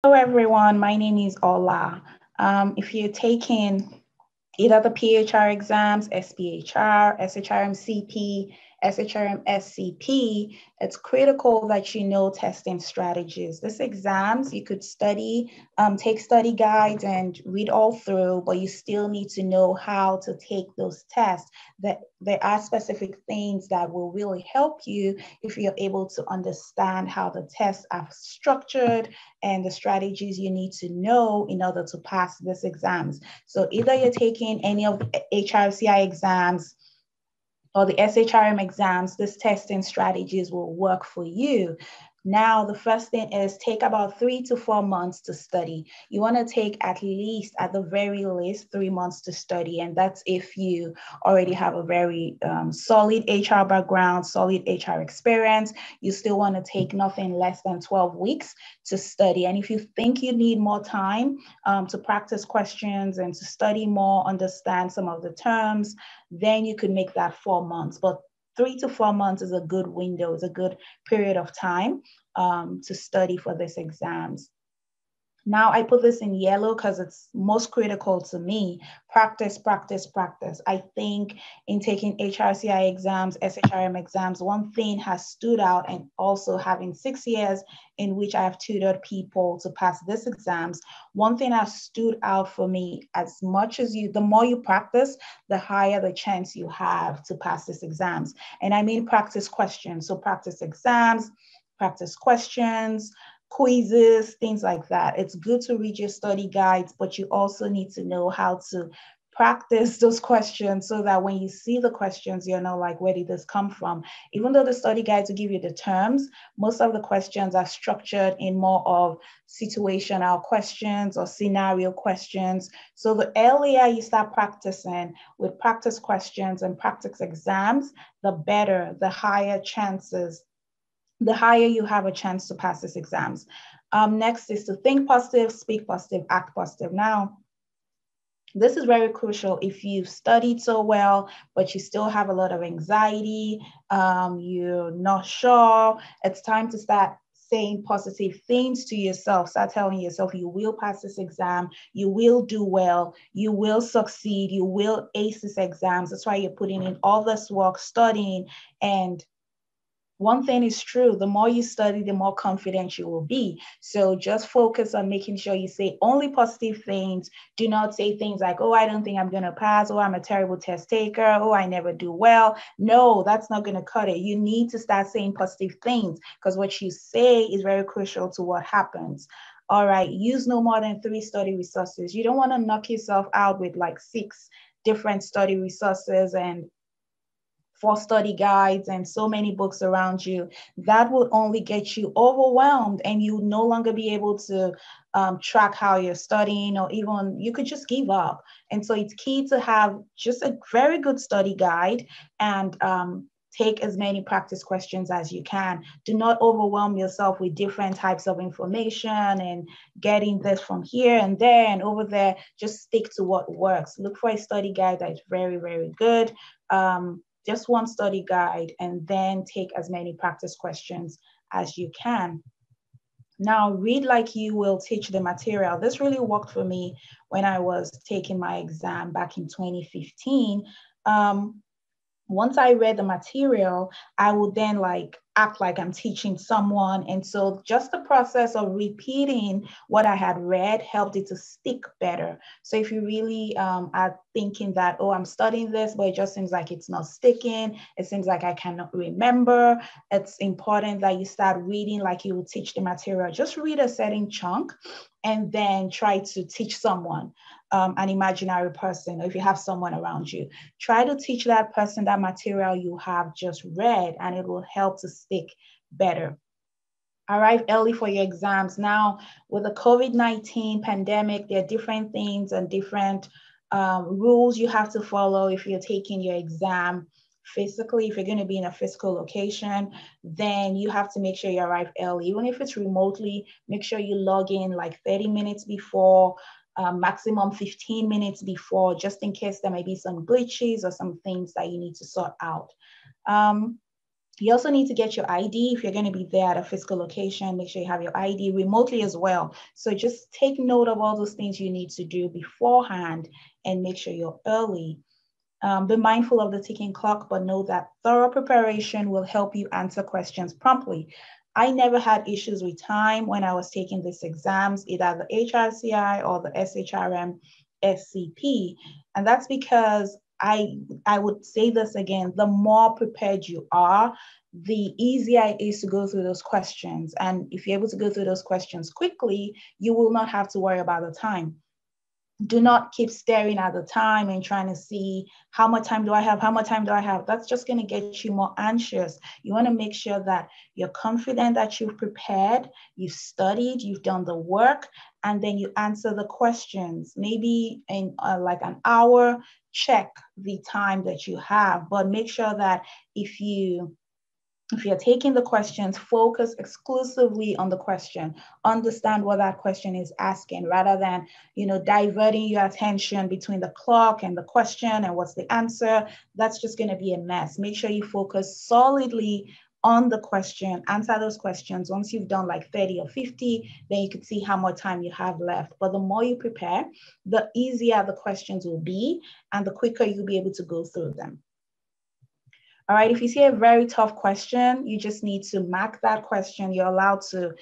Hello, everyone. My name is Ola. If you're taking either the PHR exams, SPHR, SHRM-CP, SHRM-SCP, it's critical that you know testing strategies. These exams, you could study, take study guides and read all through, but you still need to know how to take those tests. That there are specific things that will really help you if you're able to understand how the tests are structured and the strategies you need to know in order to pass these exams. So either you're taking any of the HRCI exams or the SHRM exams, these testing strategies will work for you. Now, the first thing is take about 3 to 4 months to study. You want to take at the very least, 3 months to study. And that's if you already have a very solid HR background, solid HR experience. You still want to take nothing less than 12 weeks to study. And if you think you need more time to practice questions and to study more, understand some of the terms, then you could make that 4 months. But 3 to 4 months is a good window, is a good period of time to study for these exams. Now I put this in yellow because it's most critical to me. Practice, practice, practice. I think in taking HRCI exams, SHRM exams, one thing has stood out, and also having 6 years in which I have tutored people to pass these exams, one thing has stood out for me: as much as the more you practice, the higher the chance you have to pass these exams. And I mean practice questions. So practice exams, practice questions, quizzes, things like that. It's good to read your study guides, but you also need to know how to practice those questions so that when you see the questions, you're not like, where did this come from? Even though the study guides will give you the terms, most of the questions are structured in more of situational questions or scenario questions. So the earlier you start practicing with practice questions and practice exams, the better, the higher you have a chance to pass these exams. Next is to think positive, speak positive, act positive. Now, this is very crucial if you've studied so well, but you still have a lot of anxiety, you're not sure. It's time to start saying positive things to yourself. Start telling yourself you will pass this exam, you will do well, you will succeed, you will ace these exams. That's why you're putting in all this work, studying. And one thing is true: the more you study, the more confident you will be. So just focus on making sure you say only positive things. Do not say things like, oh, I don't think I'm going to pass. Oh, I'm a terrible test taker. Oh, I never do well. No, that's not going to cut it. You need to start saying positive things, because what you say is very crucial to what happens. All right, use no more than 3 study resources. You don't want to knock yourself out with like 6 different study resources and 4 study guides and so many books around you. That will only get you overwhelmed, and you no longer be able to track how you're studying, or even you could just give up. And so it's key to have just a very good study guide and take as many practice questions as you can. Do not overwhelm yourself with different types of information and getting this from here and there and over there. Just stick to what works. Look for a study guide that is very, very good. Just one study guide, and then take as many practice questions as you can. Now, read like you will teach the material. This really worked for me when I was taking my exam back in 2015. Once I read the material, I would then act like I'm teaching someone. And so just the process of repeating what I had read helped it to stick better. So if you really are thinking that, oh, I'm studying this, but it just seems like it's not sticking, it seems like I cannot remember, it's important that you start reading like you would teach the material. Just read a certain chunk and then try to teach someone, an imaginary person, or if you have someone around you, try to teach that person that material you have just read, and it will help to stick better. Arrive early for your exams. Now, with the COVID-19 pandemic, there are different things and different rules you have to follow if you're taking your exam physically. If you're going to be in a physical location, then you have to make sure you arrive early. Even if it's remotely, make sure you log in like 30 minutes before, maximum 15 minutes before, just in case there may be some glitches or some things that you need to sort out. You also need to get your ID. If you're going to be there at a physical location, make sure you have your ID remotely as well. So just take note of all those things you need to do beforehand and make sure you're early. Be mindful of the ticking clock, but know that thorough preparation will help you answer questions promptly. I never had issues with time when I was taking these exams, either the HRCI or the SHRM-SCP. And that's because I would say this again, the more prepared you are, the easier it is to go through those questions. And if you're able to go through those questions quickly, you will not have to worry about the time. Do not keep staring at the time and trying to see how much time do I have, how much time do I have. That's just going to get you more anxious. You want to make sure that you're confident that you've prepared, you've studied, you've done the work, and then you answer the questions. Maybe in like an hour, check the time that you have, but make sure that if you're taking the questions, focus exclusively on the question. Understand what that question is asking rather than, diverting your attention between the clock and the question and what's the answer. That's just going to be a mess. Make sure you focus solidly on the question, answer those questions. Once you've done like 30 or 50, then you can see how much time you have left. But the more you prepare, the easier the questions will be and the quicker you'll be able to go through them. All right, if you see a very tough question, you just need to mark that question. You're allowed to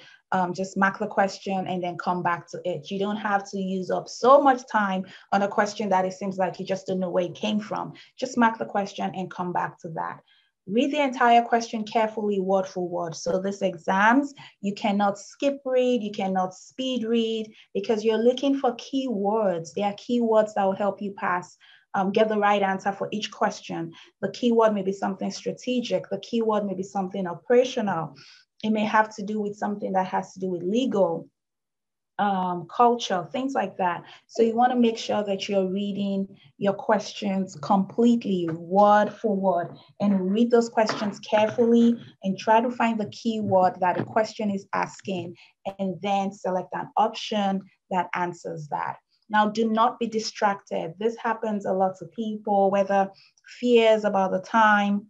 just mark the question and then come back to it. You don't have to use up so much time on a question that it seems like you just don't know where it came from. Just mark the question and come back to that. Read the entire question carefully, word for word. So this exams, you cannot skip read, you cannot speed read, because you're looking for keywords. There are keywords that will help you pass. Get the right answer for each question. The keyword may be something strategic. The keyword may be something operational. It may have to do with something that has to do with legal, culture, things like that. So you want to make sure that you're reading your questions completely, word for word, and read those questions carefully and try to find the keyword that the question is asking, and then select an option that answers that. Now, do not be distracted. This happens a lot to people, whether fears about the time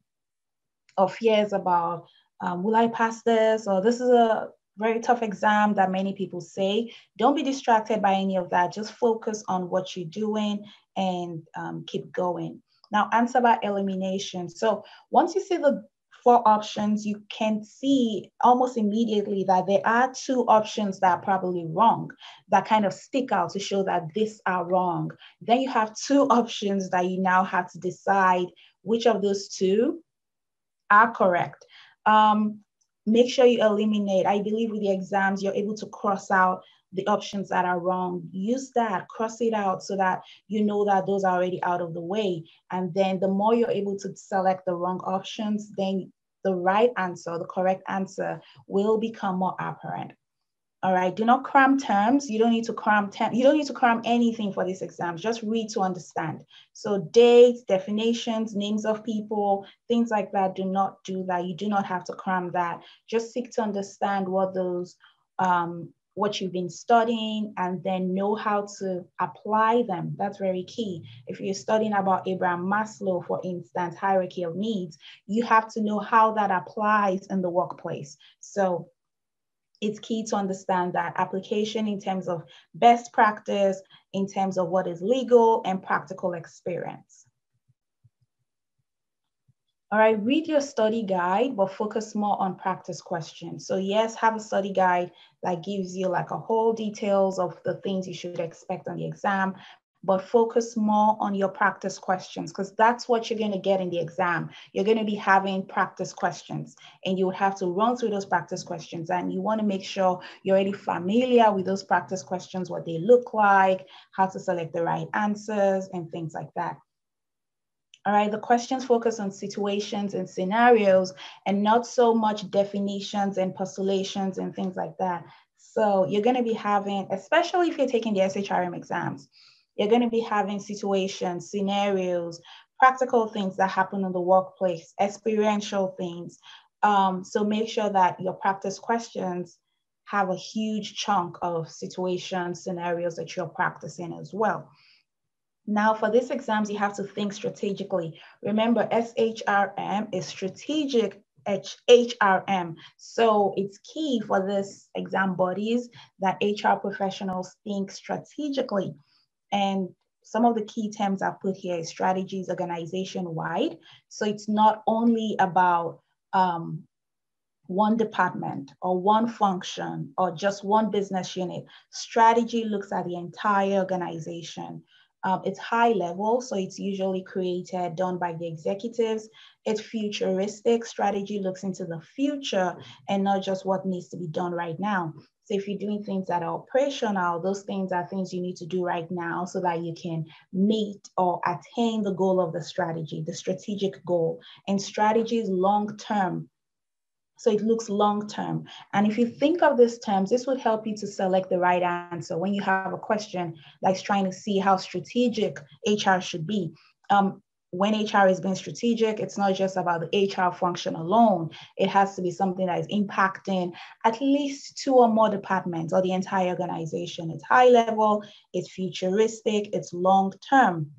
or fears about, will I pass this? Or this is a very tough exam that many people say. Don't be distracted by any of that. Just focus on what you're doing and keep going. Now, answer by elimination. So once you see the 4 options, you can see almost immediately that there are 2 options that are probably wrong, that kind of stick out to show that these are wrong. Then you have 2 options that you now have to decide which of those 2 are correct. Make sure you eliminate. I believe with the exams, you're able to cross out the options that are wrong. Use that, cross it out so that you know that those are already out of the way. And then the more you're able to select the wrong options, then the right answer, the correct answer will become more apparent. All right, do not cram terms. You don't need to cram anything for these exams. Just read to understand. So dates, definitions, names of people, things like that, do not do that. You do not have to cram that. Just seek to understand what those, what you've been studying, and then know how to apply them. That's very key. If you're studying about Abraham Maslow, for instance, hierarchy of needs, you have to know how that applies in the workplace. So it's key to understand that application in terms of best practice, in terms of what is legal and practical experience. All right, read your study guide, but focus more on practice questions. So yes, have a study guide that gives you like a whole details of the things you should expect on the exam, but focus more on your practice questions, because that's what you're going to get in the exam. You're going to be having practice questions, and you would have to run through those practice questions, and you want to make sure you're already familiar with those practice questions, what they look like, how to select the right answers, and things like that. All right, the questions focus on situations and scenarios and not so much definitions and postulations and things like that. So you're going to be having, especially if you're taking the SHRM exams, you're going to be having situations, scenarios, practical things that happen in the workplace, experiential things. So make sure that your practice questions have a huge chunk of situations, scenarios that you're practicing as well. Now, for these exams, you have to think strategically. Remember, SHRM is strategic HRM. So it's key for this exam bodies that HR professionals think strategically. And some of the key terms I put here is strategies organization-wide. So it's not only about one department or one function or just one business unit. Strategy looks at the entire organization. It's high level, so it's usually created, done by the executives. It's futuristic. Strategy looks into the future and not just what needs to be done right now. So if you're doing things that are operational, those things are things you need to do right now so that you can meet or attain the goal of the strategy, the strategic goal. And strategy is long-term. So it looks long-term. And if you think of these terms, this would help you to select the right answer when you have a question that's trying to see how strategic HR should be. When HR is being strategic, it's not just about the HR function alone. It has to be something that is impacting at least 2 or more departments or the entire organization. It's high level, it's futuristic, it's long-term.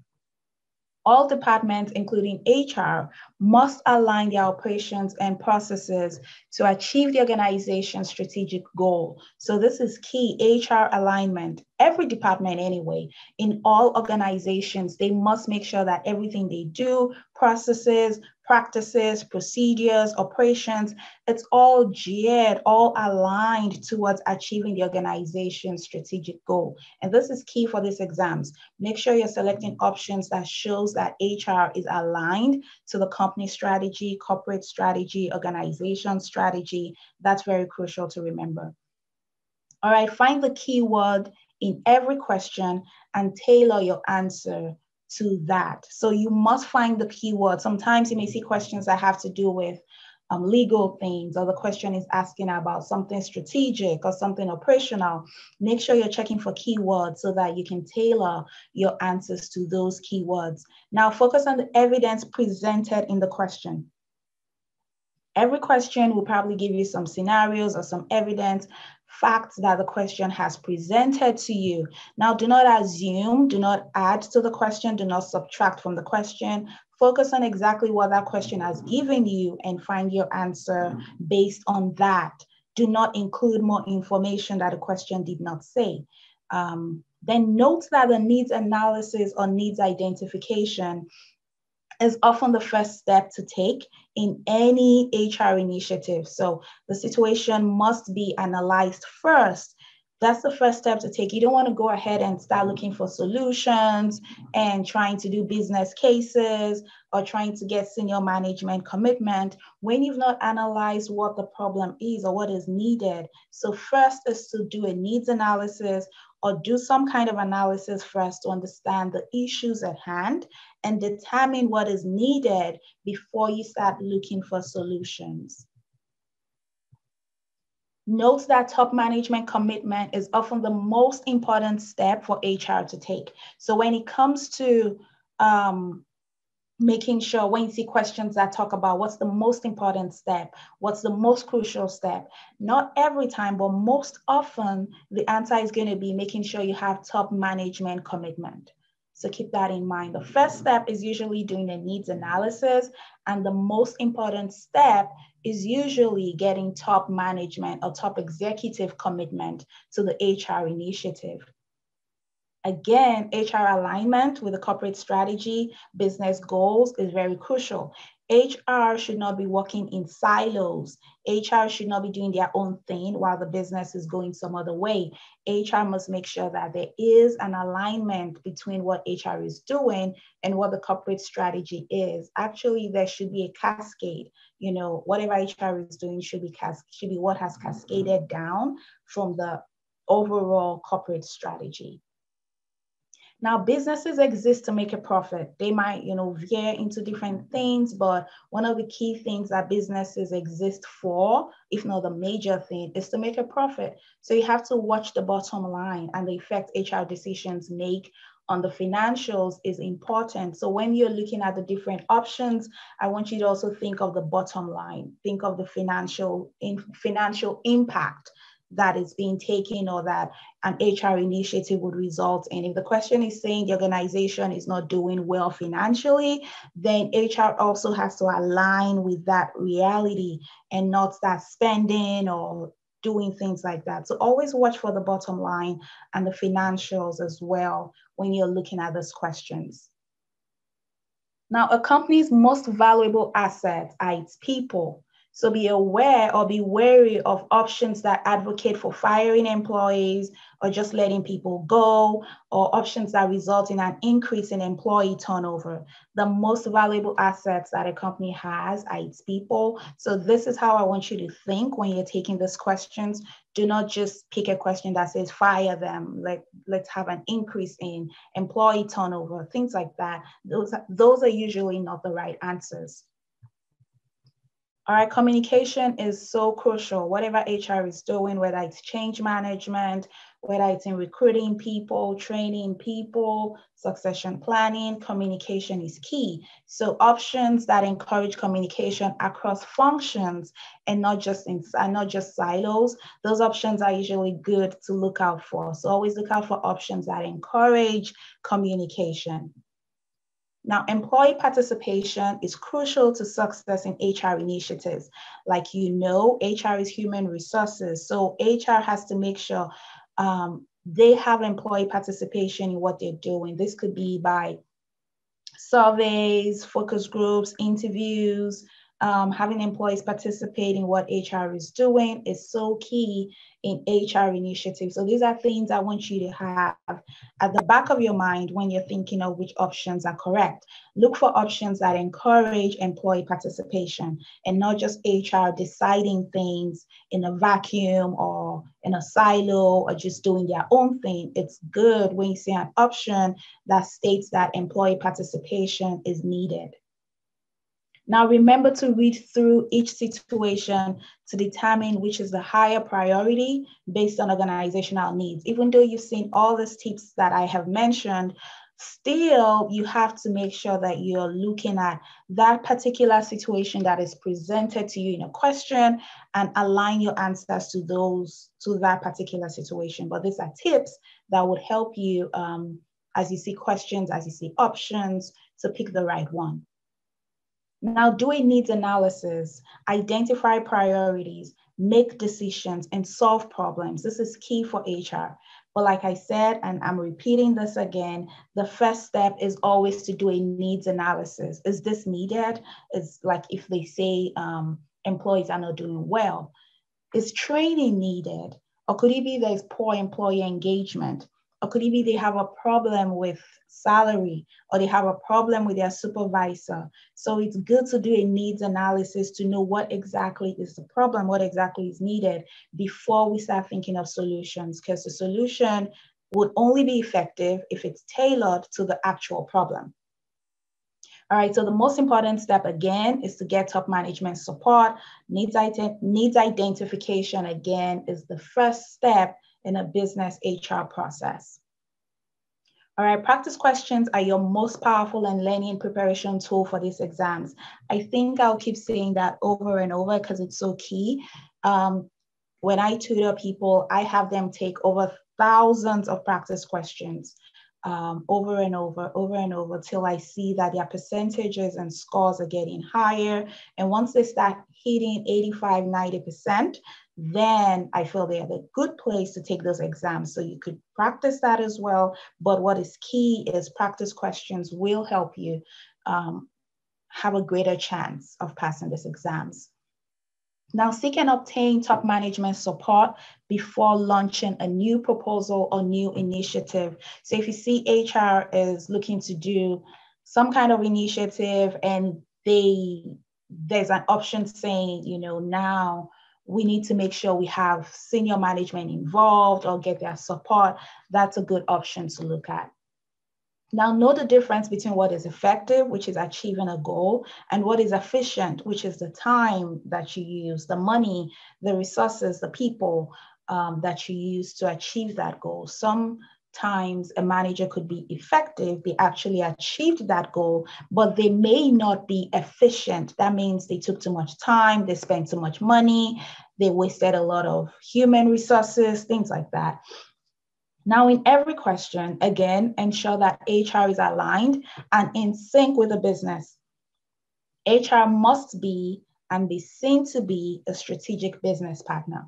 All departments, including HR, must align their operations and processes to achieve the organization's strategic goal. So this is key, HR alignment. Every department anyway, in all organizations, they must make sure that everything they do, processes, practices, procedures, operations, it's all geared, all aligned towards achieving the organization's strategic goal. And this is key for these exams. Make sure you're selecting options that shows that HR is aligned to the company strategy, corporate strategy, organization strategy. That's very crucial to remember. All right, find the keyword in every question and tailor your answer to that. So you must find the keyword. Sometimes you may see questions that have to do with legal things, or the question is asking about something strategic or something operational. Make sure you're checking for keywords so that you can tailor your answers to those keywords. Now focus on the evidence presented in the question. Every question will probably give you some scenarios or some evidence, facts that the question has presented to you. Now, do not assume, do not add to the question, do not subtract from the question. Focus on exactly what that question has given you and find your answer based on that. Do not include more information that the question did not say. Then note that the needs analysis or needs identification is often the first step to take in any HR initiative. So the situation must be analyzed first. That's the first step to take. You don't want to go ahead and start looking for solutions and trying to do business cases or trying to get senior management commitment when you've not analyzed what the problem is or what is needed. So first is to do a needs analysis or do some kind of analysis first to understand the issues at hand and determine what is needed before you start looking for solutions. Note that top management commitment is often the most important step for HR to take. So when it comes to making sure, when you see questions that talk about what's the most important step, what's the most crucial step, not every time, but most often, the answer is going to be making sure you have top management commitment. So keep that in mind. The first step is usually doing a needs analysis, and the most important step is usually getting top management or top executive commitment to the HR initiative. Again, HR alignment with the corporate strategy, business goals is very crucial. HR should not be working in silos. HR should not be doing their own thing while the business is going some other way. HR must make sure that there is an alignment between what HR is doing and what the corporate strategy is. Actually, there should be a cascade. You know, whatever HR is doing should be what has cascaded down from the overall corporate strategy. Now, businesses exist to make a profit. They might, veer into different things, but one of the key things that businesses exist for, if not the major thing, is to make a profit. So you have to watch the bottom line, and the effect HR decisions make on the financials is important. So when you're looking at the different options, I want you to also think of the bottom line, think of the financial impact. that is being taken or that an HR initiative would result in. If the question is saying the organization is not doing well financially, then HR also has to align with that reality and not start spending or doing things like that. So always watch for the bottom line and the financials as well when you're looking at those questions. Now, a company's most valuable asset are its people. So be aware or be wary of options that advocate for firing employees or just letting people go, or options that result in an increase in employee turnover. The most valuable assets that a company has are its people. So this is how I want you to think when you're taking these questions. Do not just pick a question that says fire them, let's have an increase in employee turnover, things like that. Those are usually not the right answers. All right, communication is so crucial. Whatever HR is doing, whether it's change management, whether it's in recruiting people, training people, succession planning, communication is key. So options that encourage communication across functions and not just silos, those options are usually good to look out for. So always look out for options that encourage communication. Now, employee participation is crucial to success in HR initiatives. Like HR is human resources. So HR has to make sure they have employee participation in what they're doing. This could be by surveys, focus groups, interviews. Having employees participate in what HR is doing is so key in HR initiatives. So these are things I want you to have at the back of your mind when you're thinking of which options are correct. Look for options that encourage employee participation and not just HR deciding things in a vacuum or in a silo or just doing their own thing. It's good when you see an option that states that employee participation is needed. Now, remember to read through each situation to determine which is the higher priority based on organizational needs. Even though you've seen all these tips that I have mentioned, still you have to make sure that you're looking at that particular situation that is presented to you in a question and align your answers to that particular situation. But these are tips that would help you as you see questions, as you see options, to pick the right one. Now, do a needs analysis, identify priorities, make decisions, and solve problems. This is key for HR. But like I said, and I'm repeating this again, the first step is always to do a needs analysis. Is this needed? It's like if they say employees are not doing well. Is training needed? Or could it be there's poor employee engagement? Or could it be they have a problem with salary, or they have a problem with their supervisor? So it's good to do a needs analysis to know what exactly is the problem, what exactly is needed before we start thinking of solutions, because the solution would only be effective if it's tailored to the actual problem. All right, so the most important step again is to get top management support. Needs identification again is the first step in a business HR process. All right, practice questions are your most powerful and learning preparation tool for these exams. I think I'll keep saying that over and over because it's so key. When I tutor people, I have them take over thousands of practice questions over and over till I see that their percentages and scores are getting higher. And once they start hitting 85, 90%, then I feel they're a good place to take those exams. So you could practice that as well. But what is key is practice questions will help you have a greater chance of passing these exams. Now, seek and obtain top management support before launching a new proposal or new initiative. So if you see HR is looking to do some kind of initiative and there's an option saying, now we need to make sure we have senior management involved or get their support, that's a good option to look at. Now, know the difference between what is effective, which is achieving a goal, and what is efficient, which is the time that you use, the money, the resources, the people that you use to achieve that goal. Sometimes a manager could be effective, they actually achieved that goal, but they may not be efficient. That means they took too much time, they spent too much money, they wasted a lot of human resources, things like that. Now, in every question, again, ensure that HR is aligned and in sync with the business. HR must be and be seen to be a strategic business partner.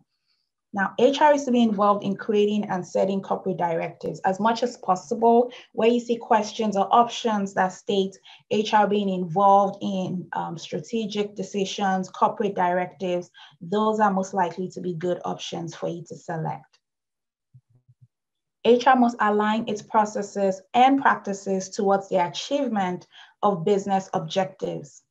Now, HR is to be involved in creating and setting corporate directives as much as possible. Where you see questions or options that state HR being involved in strategic decisions, corporate directives, those are most likely to be good options for you to select. HR must align its processes and practices towards the achievement of business objectives.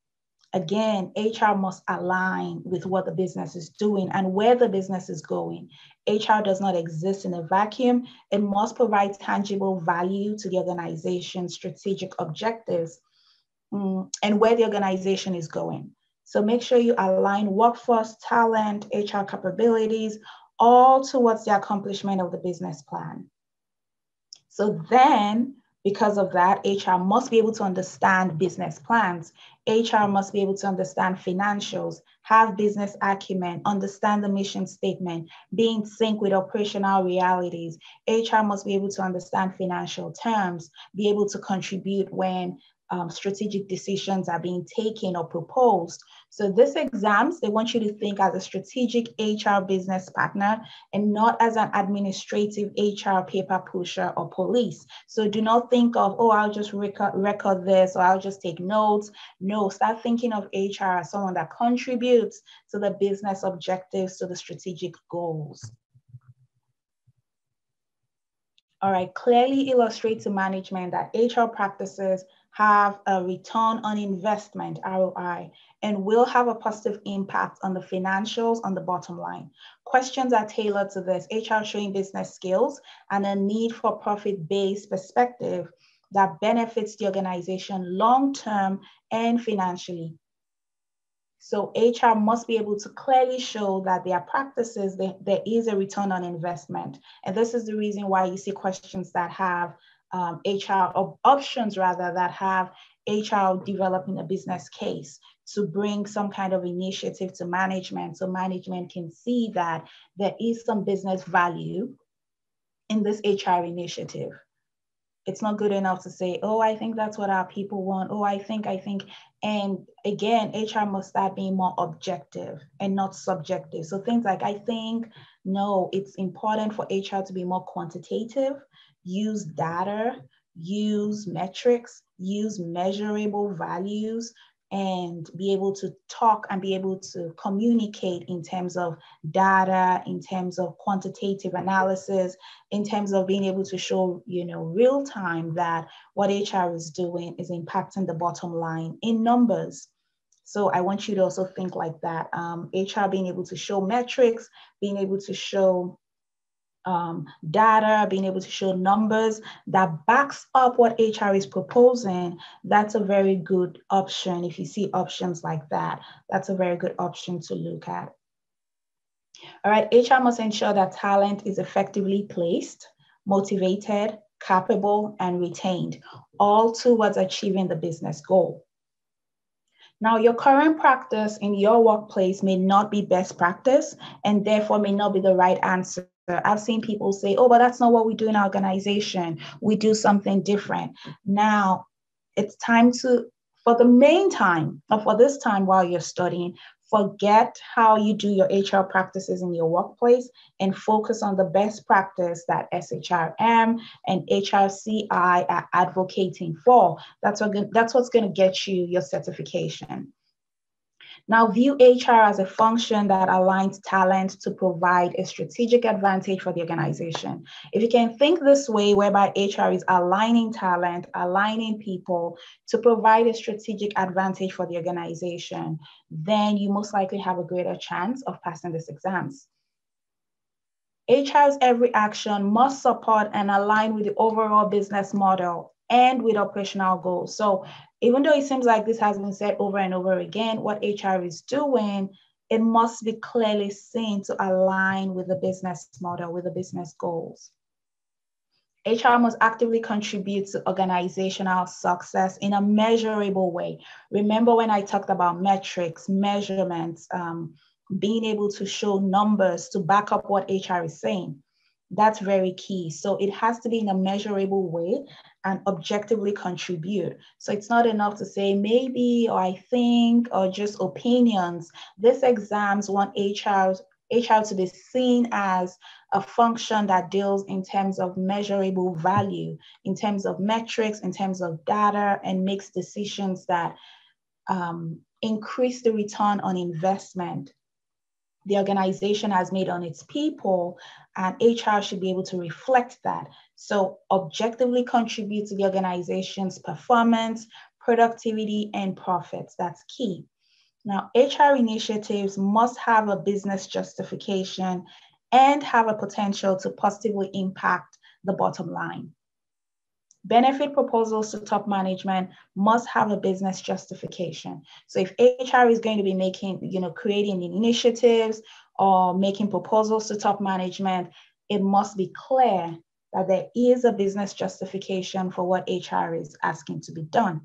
Again, HR must align with what the business is doing and where the business is going. HR does not exist in a vacuum. It must provide tangible value to the organization's strategic objectives and where the organization is going. So make sure you align workforce, talent, HR capabilities, all towards the accomplishment of the business plan. So then, because of that, HR must be able to understand business plans. HR must be able to understand financials, have business acumen, understand the mission statement, be in sync with operational realities. HR must be able to understand financial terms, be able to contribute when strategic decisions are being taken or proposed. So these exams, they want you to think as a strategic HR business partner and not as an administrative HR paper pusher or police. So do not think of, oh, I'll just record this or I'll just take notes. No, start thinking of HR as someone that contributes to the business objectives, to the strategic goals. All right, clearly illustrate to management that HR practices have a return on investment, ROI, and will have a positive impact on the financials on the bottom line. Questions are tailored to this, HR showing business skills and a need for profit-based perspective that benefits the organization long-term and financially. So HR must be able to clearly show that their practices, there is a return on investment. And this is the reason why you see questions that have HR, or options rather, that have HR developing a business case to bring some kind of initiative to management, so management can see that there is some business value in this HR initiative. It's not good enough to say, oh, I think that's what our people want. Oh, I think. And again, HR must start being more objective and not subjective. So things like, I think, no, it's important for HR to be more quantitative, use data, use metrics, use measurable values, and be able to talk and be able to communicate in terms of data, in terms of quantitative analysis, in terms of being able to show, real time that what HR is doing is impacting the bottom line in numbers. So I want you to also think like that. HR being able to show metrics, being able to show data, being able to show numbers that backs up what HR is proposing, that's a very good option. If you see options like that, that's a very good option to look at. All right, HR must ensure that talent is effectively placed, motivated, capable, and retained, all towards achieving the business goal. Now, your current practice in your workplace may not be best practice and therefore may not be the right answer. I've seen people say, oh, but that's not what we do in our organization. We do something different. Now, it's time to, for the main time, or for this time while you're studying, forget how you do your HR practices in your workplace and focus on the best practice that SHRM and HRCI are advocating for. That's what's going to get you your certification. Now, view HR as a function that aligns talent to provide a strategic advantage for the organization. If you can think this way, whereby HR is aligning talent, aligning people to provide a strategic advantage for the organization, then you most likely have a greater chance of passing these exams. HR's every action must support and align with the overall business model and with operational goals. So even though it seems like this has been said over and over again, what HR is doing, it must be clearly seen to align with the business model, with the business goals. HR must actively contribute to organizational success in a measurable way. Remember when I talked about metrics, measurements, being able to show numbers to back up what HR is saying. That's very key. So it has to be in a measurable way and objectively contribute. So it's not enough to say maybe, or I think, or just opinions. These exams want HR to be seen as a function that deals in terms of measurable value, in terms of metrics, in terms of data, and makes decisions that increase the return on investment the organization has made on its people, and HR should be able to reflect that. So objectively contribute to the organization's performance, productivity, and profits. That's key. Now, HR initiatives must have a business justification and have a potential to positively impact the bottom line. Benefit proposals to top management must have a business justification. So if HR is going to be making, creating initiatives or making proposals to top management, it must be clear that there is a business justification for what HR is asking to be done.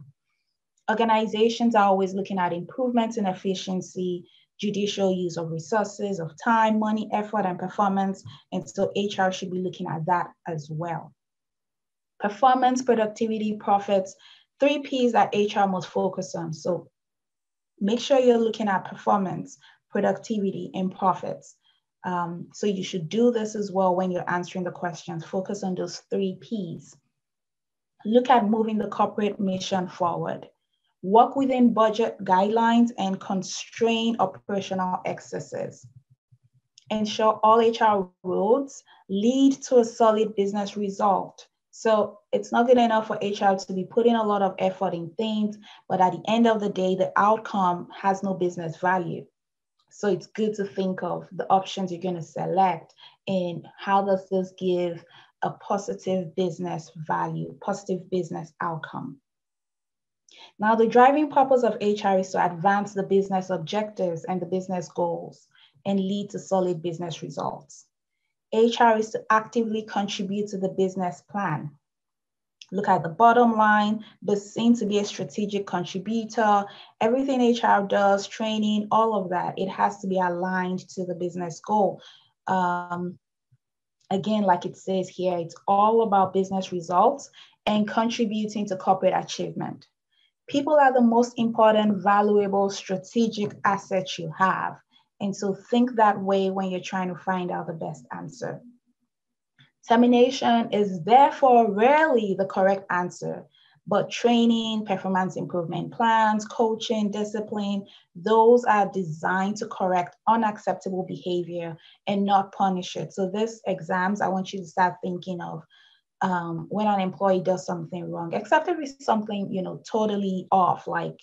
Organizations are always looking at improvements in efficiency, judicious use of resources, of time, money, effort, and performance. And so HR should be looking at that as well. Performance, productivity, profits, 3 Ps that HR must focus on. So make sure you're looking at performance, productivity, and profits. So you should do this as well when you're answering the questions. Focus on those 3 Ps. Look at moving the corporate mission forward. Work within budget guidelines and constrain operational excesses. Ensure all HR roads lead to a solid business result. So it's not good enough for HR to be putting a lot of effort in things, but at the end of the day, the outcome has no business value. So it's good to think of the options you're going to select and how does this give a positive business value, positive business outcome. Now, the driving purpose of HR is to advance the business objectives and the business goals and lead to solid business results. HR is to actively contribute to the business plan. Look at the bottom line, be seen to be a strategic contributor. Everything HR does, training, all of that, it has to be aligned to the business goal. Again, like it says here, it's all about business results and contributing to corporate achievement. People are the most important, valuable, strategic assets you have. And so think that way when you're trying to find out the best answer. Termination is therefore rarely the correct answer, but training, performance improvement plans, coaching, discipline, those are designed to correct unacceptable behavior and not punish it. So these exams, I want you to start thinking of when an employee does something wrong, except if it's something, totally off, like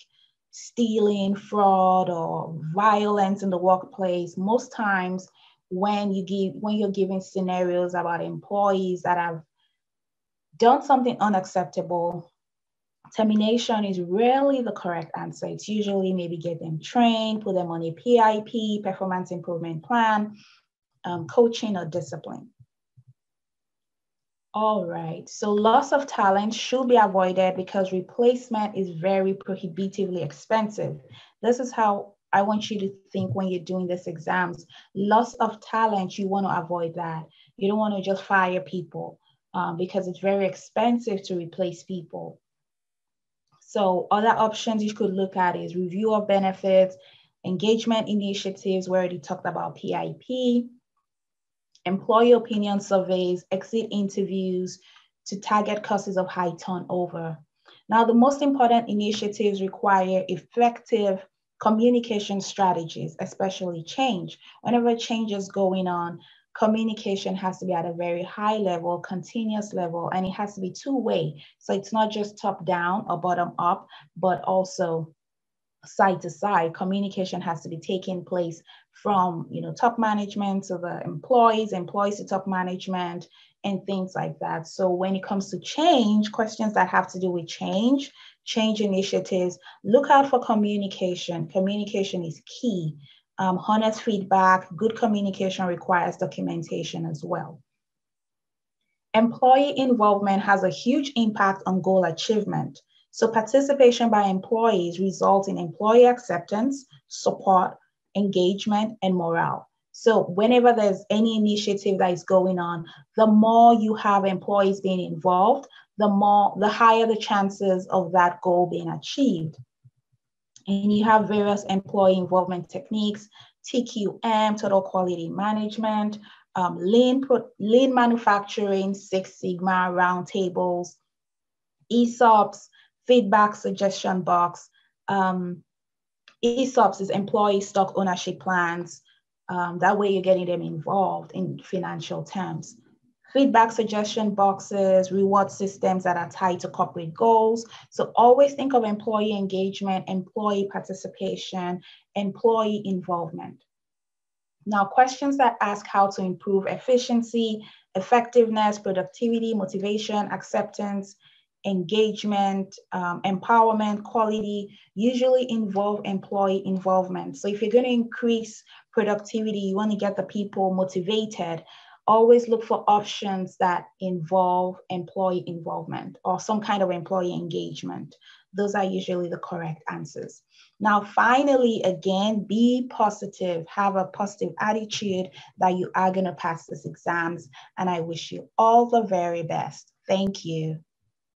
stealing, fraud, or violence in the workplace. Most times when you're giving scenarios about employees that have done something unacceptable, termination is rarely the correct answer. It's usually maybe get them trained, put them on a PIP, performance improvement plan, coaching, or discipline. All right, so loss of talent should be avoided because replacement is very prohibitively expensive. This is how I want you to think when you're doing these exams. Loss of talent, you want to avoid that. You don't want to just fire people because it's very expensive to replace people. So other options you could look at is review of benefits, engagement initiatives, we already talked about PIP, employee opinion surveys, exit interviews to target causes of high turnover. Now, the most important initiatives require effective communication strategies, especially change. Whenever change is going on, communication has to be at a very high level, continuous level, and it has to be two-way. So it's not just top down or bottom up, but also side to side. Communication has to be taking place from top management to the employees to top management, and things like that. So when it comes to change, questions that have to do with change initiatives, look out for communication. Communication is key. Honest feedback, good communication requires documentation as well. Employee involvement has a huge impact on goal achievement. So participation by employees results in employee acceptance, support, engagement, and morale. So whenever there's any initiative that is going on, the more you have employees being involved, the higher the chances of that goal being achieved. And you have various employee involvement techniques, TQM, total quality management, lean manufacturing, Six Sigma, roundtables, ESOPs, feedback suggestion box. ESOPs is employee stock ownership plans. That way you're getting them involved in financial terms. Feedback suggestion boxes, reward systems that are tied to corporate goals. So always think of employee engagement, employee participation, employee involvement. Now, questions that ask how to improve efficiency, effectiveness, productivity, motivation, acceptance, engagement, empowerment, quality, usually involve employee involvement. So if you're going to increase productivity, you want to get the people motivated, always look for options that involve employee involvement or some kind of employee engagement. Those are usually the correct answers. Now, finally, again, be positive, have a positive attitude that you are going to pass these exams. And I wish you all the very best. Thank you.